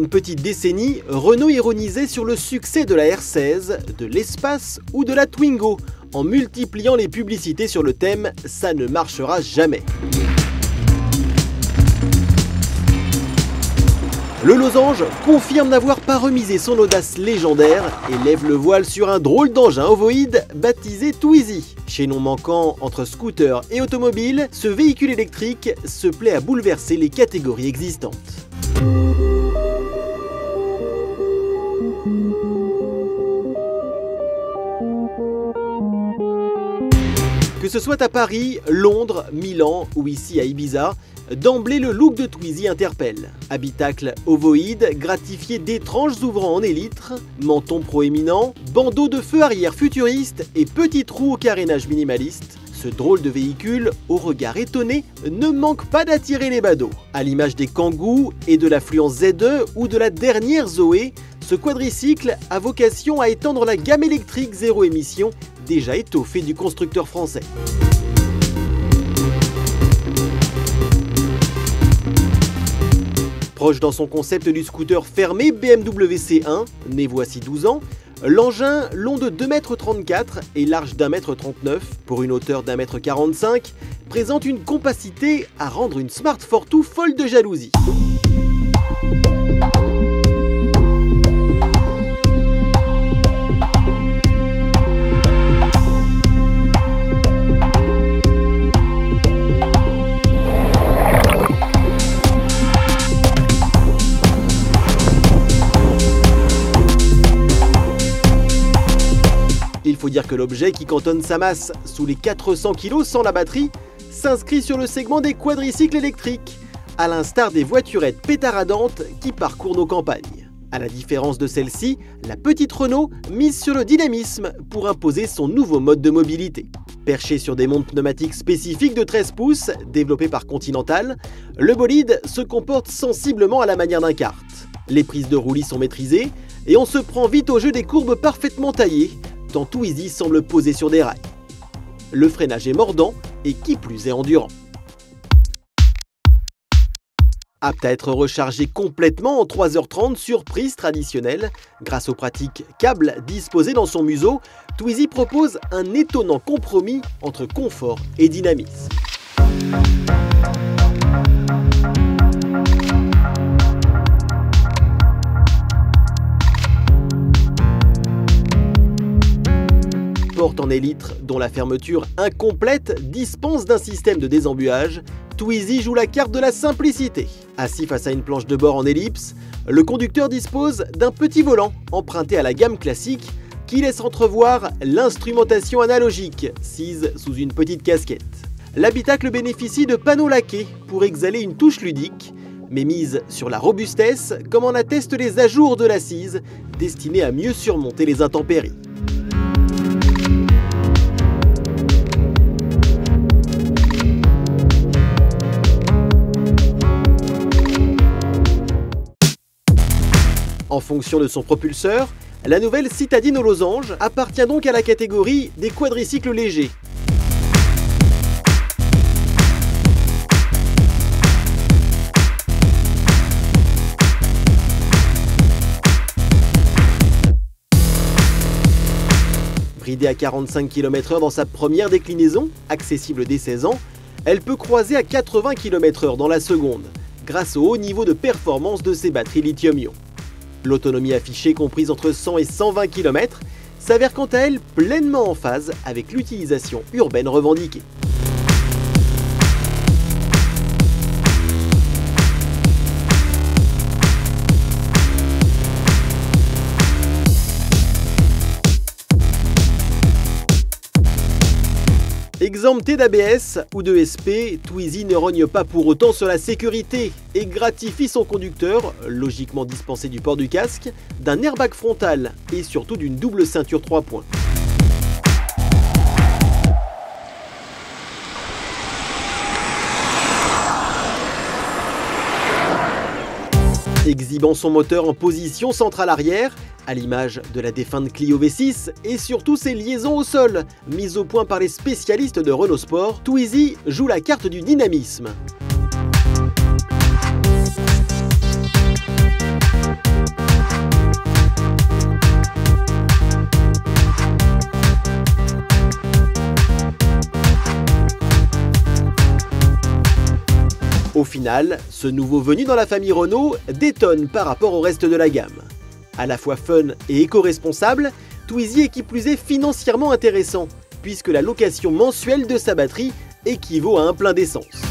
une petite décennie, Renault ironisait sur le succès de la R16, de l'Espace ou de la Twingo, en multipliant les publicités sur le thème « ça ne marchera jamais ». Le losange confirme n'avoir pas remisé son audace légendaire et lève le voile sur un drôle d'engin ovoïde baptisé Twizy. Chaînon manquant entre scooter et automobile, ce véhicule électrique se plaît à bouleverser les catégories existantes. Que ce soit à Paris, Londres, Milan ou ici à Ibiza, d'emblée le look de Twizy interpelle. Habitacle ovoïde, gratifié d'étranges ouvrants en élytre, menton proéminent, bandeau de feu arrière futuriste et petit trou au carénage minimaliste, ce drôle de véhicule, au regard étonné, ne manque pas d'attirer les badauds. À l'image des Kangoo et de la Fluence Z2 ou de la dernière Zoé, ce quadricycle a vocation à étendre la gamme électrique zéro émission déjà étoffée du constructeur français. Proche dans son concept du scooter fermé BMW C1, né voici 12 ans, l'engin, long de 2,34 m et large d'1,39 m pour une hauteur d'1,45 m, présente une compacité à rendre une Smart Fortwo folle de jalousie. Il faut dire que l'objet, qui cantonne sa masse sous les 400 kg sans la batterie, s'inscrit sur le segment des quadricycles électriques, à l'instar des voiturettes pétaradantes qui parcourent nos campagnes. À la différence de celle-ci, la petite Renault mise sur le dynamisme pour imposer son nouveau mode de mobilité. Perché sur des montes pneumatiques spécifiques de 13 pouces, développés par Continental, le bolide se comporte sensiblement à la manière d'un kart. Les prises de roulis sont maîtrisées et on se prend vite au jeu des courbes parfaitement taillées, tant Twizy semble poser sur des rails. Le freinage est mordant et qui plus est endurant. Apte à être rechargé complètement en 3h30 sur prise traditionnelle, grâce aux pratiques câbles disposés dans son museau, Twizy propose un étonnant compromis entre confort et dynamisme. Porte en élytre dont la fermeture incomplète dispense d'un système de désembuage, Twizy joue la carte de la simplicité. Assis face à une planche de bord en ellipse, le conducteur dispose d'un petit volant emprunté à la gamme classique qui laisse entrevoir l'instrumentation analogique, sise sous une petite casquette. L'habitacle bénéficie de panneaux laqués pour exhaler une touche ludique, mais mise sur la robustesse comme en attestent les ajours de l'assise, destinés à mieux surmonter les intempéries. En fonction de son propulseur, la nouvelle citadine aux losanges appartient donc à la catégorie des quadricycles légers. Bridée à 45 km/h dans sa première déclinaison, accessible dès 16 ans, elle peut croiser à 80 km/h dans la seconde, grâce au haut niveau de performance de ses batteries lithium-ion. L'autonomie affichée, comprise entre 100 et 120 km, s'avère quant à elle pleinement en phase avec l'utilisation urbaine revendiquée. Exempté d'ABS ou de SP, Twizy ne rogne pas pour autant sur la sécurité et gratifie son conducteur, logiquement dispensé du port du casque, d'un airbag frontal et surtout d'une double ceinture 3 points. Exhibant son moteur en position centrale arrière, à l'image de la défunte Clio V6 et surtout ses liaisons au sol, mises au point par les spécialistes de Renault Sport, Twizy joue la carte du dynamisme. final, ce nouveau venu dans la famille Renault détonne par rapport au reste de la gamme. À la fois fun et éco-responsable, Twizy est qui plus est financièrement intéressant, puisque la location mensuelle de sa batterie équivaut à un plein d'essence.